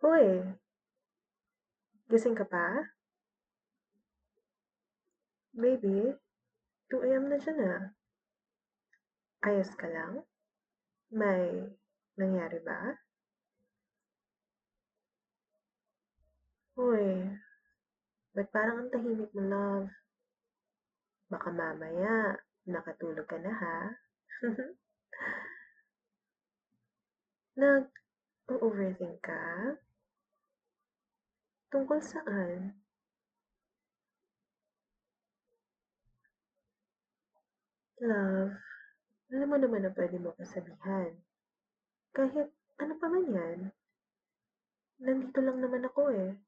Uy, gising ka pa? Baby, 2 AM na dyan ah. Ayos ka lang? May nangyari ba? Uy, ba't parang ang tahimik mo, love? Baka mamaya, nakatulog ka na ha? Nag-overthink ka? Tungkol saan? Love, alam mo naman na pwede mo akong sabihan. Kahit ano pa man yan, nandito lang naman ako eh.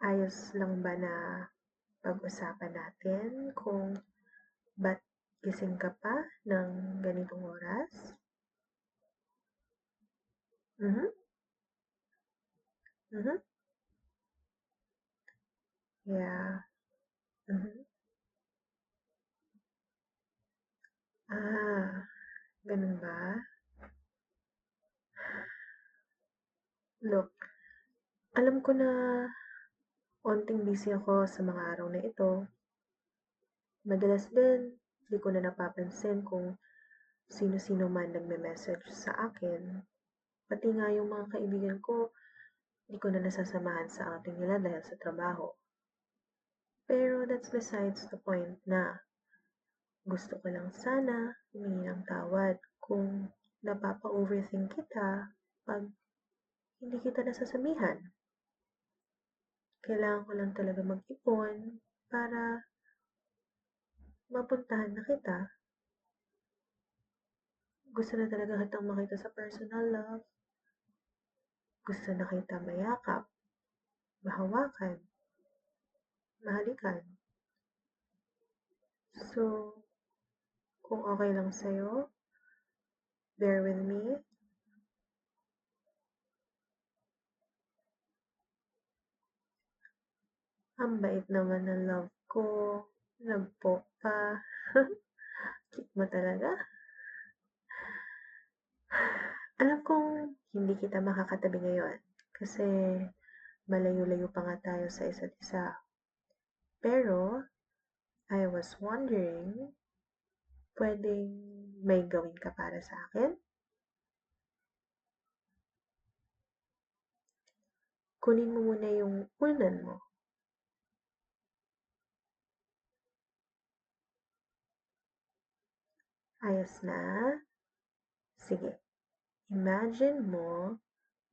Ayos lang ba na pag-usapan natin kung ba't gising ka pa ng ganitong oras? Mhm, mhm. Yeah. Mhm. Ah, ganun ba? Look, alam ko na onting busy ako sa mga araw na ito. Madalas din, di ko na napapansin kung sino-sino man nagme-message sa akin. Pati nga yung mga kaibigan ko, di ko na nasasamahan sa outing nila dahil sa trabaho. Pero that's besides the point na gusto ko lang sana humingi ng tawad kung napapa-overthink kita pag hindi kita nasasabihan. Kailangan ko lang talaga mag-ipon para mapuntahan na kita. Gusto na talaga kitang makita sa personal, love. Gusto na kita mayakap, mahawakan, mahalikan. So, kung okay lang sa'yo, bear with me. Ang bait naman ng love ko. Nagpo pa. Cute mo talaga. Alam kong hindi kita makakatabi ngayon kasi malayo-layo pa nga tayo sa isa't isa. Pero, I was wondering, pwedeng may gawin ka para sa akin? Kunin mo muna yung unan mo. Ayos na? Sige. Imagine mo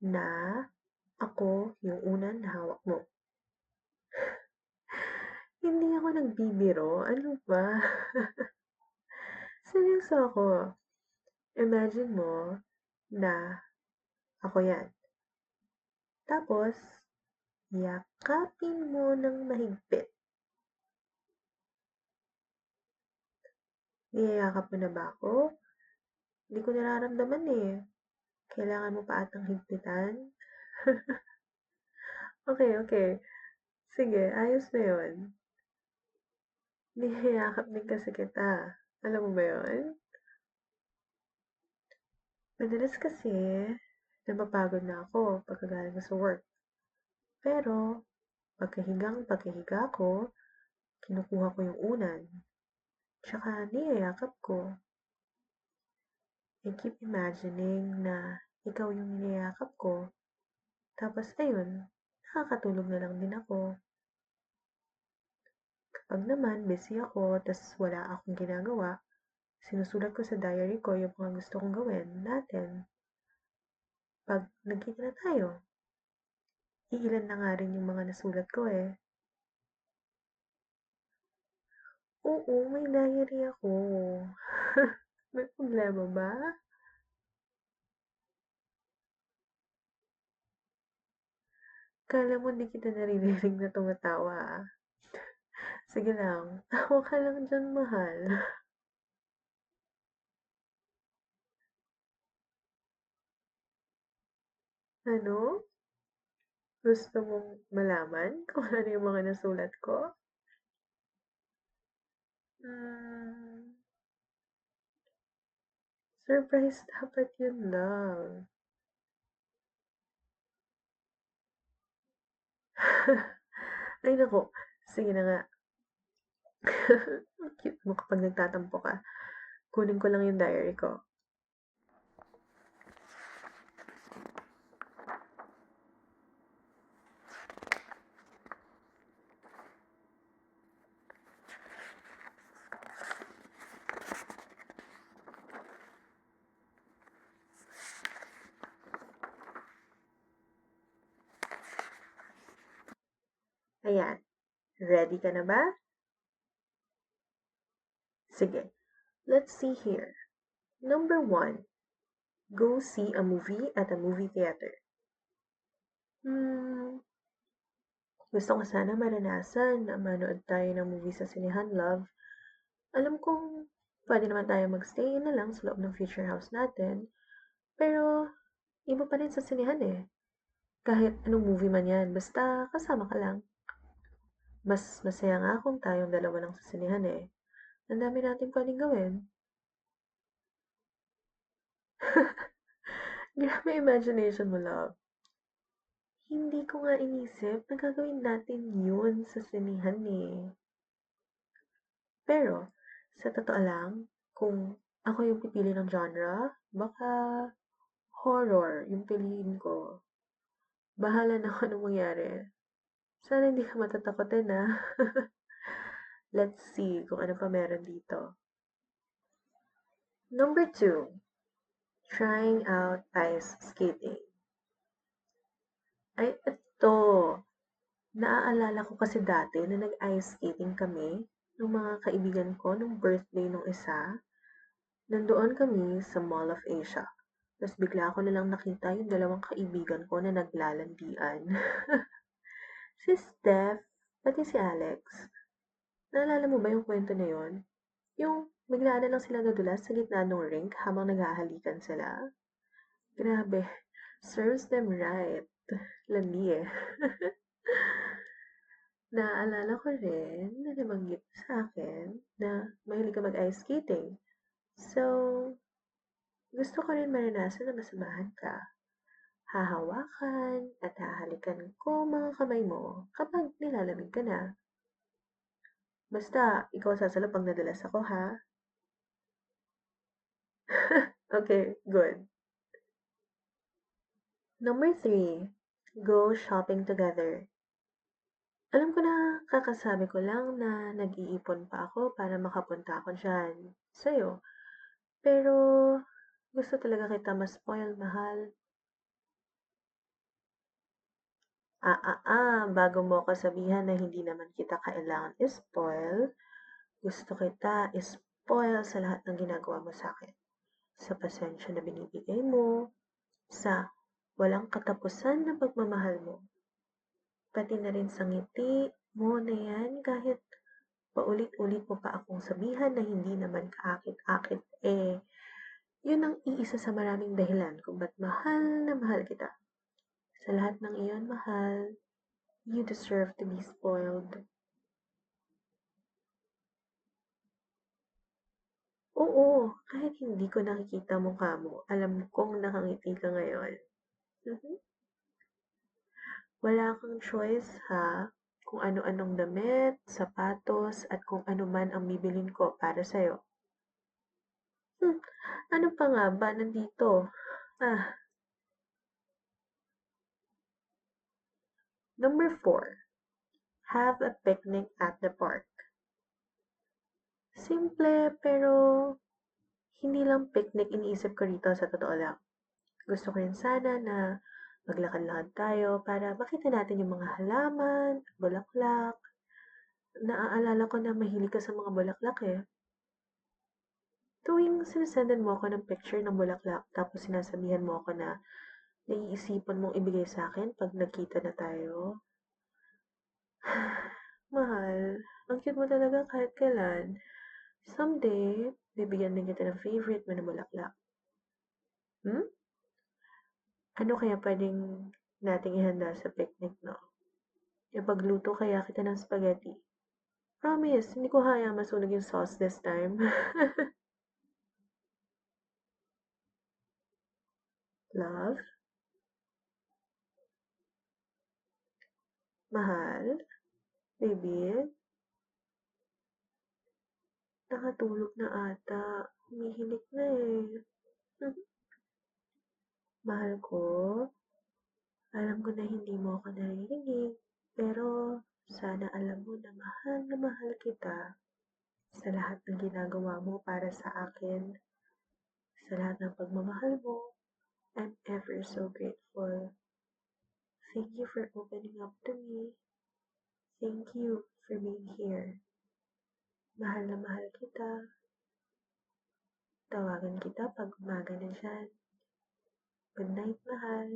na ako yung unan na hawak mo. Hindi ako nagbibiro. Ano ba? Seryoso ako. Imagine mo na ako yan. Tapos, yakapin mo ng mahigpit. Niyayakap mo na ba ako? Hindi ko nararamdaman eh. Kailangan mo pa atang higpitan? Okay, okay. Sige, ayos na yun. Niyayakap din kasi kita. Alam mo ba yun? Madalas kasi, napapagod na ako pagkagaling ko sa work. Pero, pagkahiga ko, kinukuha ko yung unan. Tsaka niyayakap ko. I keep imagining na ikaw yung niyayakap ko. Tapos ayun, nakakatulog na lang din ako. Kapag naman busy ako, tas wala akong ginagawa, sinusulat ko sa diary ko yung mga gusto kong gawin natin. Pag nagkita na tayo, iilan na nga rin yung mga nasulat ko eh. Oo, may diary ako. May problema ba? Kala mo di kita naririnig na tumatawa ah. Sige lang, tawa ka lang dyan, mahal. Ano? Gusto mong malaman kung ano yung mga nasulat ko? Hmm, surprise dapat yun, love. Ay naku, sige na nga. Ang cute mo kapag nagtatampo ka. Kunin ko lang yung diary ko. Ayan. Ready ka na ba? Sige. Let's see here. Number 1. Go see a movie at a movie theater. Hmm, gusto ko sana maranasan na manood tayo ng movie sa sinehan, love. Alam kong pwede naman tayo magstay na lang sa loob ng future house natin. Pero, iba pa rin sa sinehan eh. Kahit anong movie man yan, basta kasama ka lang. Mas masaya nga kung tayong dalawa lang sa sinehan eh. Ang dami natin pwedeng gawin. Grabe imagination mo, love. Hindi ko nga inisip na gagawin natin yun sa sinehan eh. Pero, sa totoo lang, kung ako yung pipili ng genre, baka horror yung piliin ko. Bahala na kung anong mangyari. Sana hindi ka matatakotin na. Let's see kung ano pa meron dito. Number 2. Trying out ice skating. Ay, ito. Naaalala ko kasi dati na nag-ice skating kami ng mga kaibigan ko nung birthday nung isa. Nandoon kami sa Mall of Asia. Tapos bigla ko nalang nakita yung dalawang kaibigan ko na naglalandian. Si Steph, pati si Alex. Naalala mo ba yung kwento na yon? Yung bigla na lang sila nadulas sa gitna ng rink habang naghahalikan sila. Grabe, serves them right. Landi eh. Naalala ko rin na nabanggit sa akin na mahilig ka mag-ice skating. So, gusto ko rin maranasan na masamahan ka. Hahawakan at hahalikan ko mga kamay mo kapag nilalamig ka na. Basta, ikaw sasalap pag nadalas ako, ha? Okay, good. Number 3. Go shopping together. Alam ko na kakasabi ko lang na nag-iipon pa ako para makapunta ako dyan sa'yo. Pero gusto talaga kita ma-spoil, mahal. Bago mo ako sabihan na hindi naman kita kailangan i-spoil, gusto kita i-spoil sa lahat ng ginagawa mo sa akin. Sa pasensya na binibigay mo, sa walang katapusan na pagmamahal mo. Pati na rin sa ngiti mo na yan kahit paulit-ulit mo pa akong sabihan na hindi naman kaakit-akit yun ang iisa sa maraming dahilan kung ba't mahal na mahal kita. Sa lahat ng iyon, mahal, you deserve to be spoiled. Oo, kahit hindi ko nakikita mukha mo, alam kong nakangiti ka ngayon. Mhm. Wala kang choice ha, kung ano-anong damit, sapatos, at kung ano man ang bibilin ko para sa'yo. Hmm, ano pa nga ba nandito? Ah, number 4. Have a picnic at the park. Simple pero hindi lang picnic iniisip ko rito sa totoo lang. Gusto ko rin sana na maglakad-lakad tayo para makita natin yung mga halaman, bulaklak. Naaalala ko na mahilig ka sa mga bulaklak eh. Tuwing sinasendan mo ako ng picture ng bulaklak tapos sinasabihan mo ako na naiisipan mong ibigay sa akin pag nagkita na tayo. Mahal, ang cute mo talaga kahit kailan. Someday, bibigyan din kita ng favorite mo na bulaklak. Hmm? Ano kaya pwedeng nating ihanda sa picnic, no? Ipagluto kaya kita ng spaghetti. Promise, hindi ko hayang masunog yung sauce this time. Love? Mahal? Baby? Nakatulog na ata. Humihilik na eh. Mahal ko, alam ko na hindi mo ako naririnig, pero sana alam mo na mahal kita sa lahat ng ginagawa mo para sa akin, sa lahat ng pagmamahal mo. I'm ever so grateful. Thank you for opening up to me. Thank you for being here. Mahal na mahal kita. Tawagan kita pag umaga na dyan. Good night, mahal.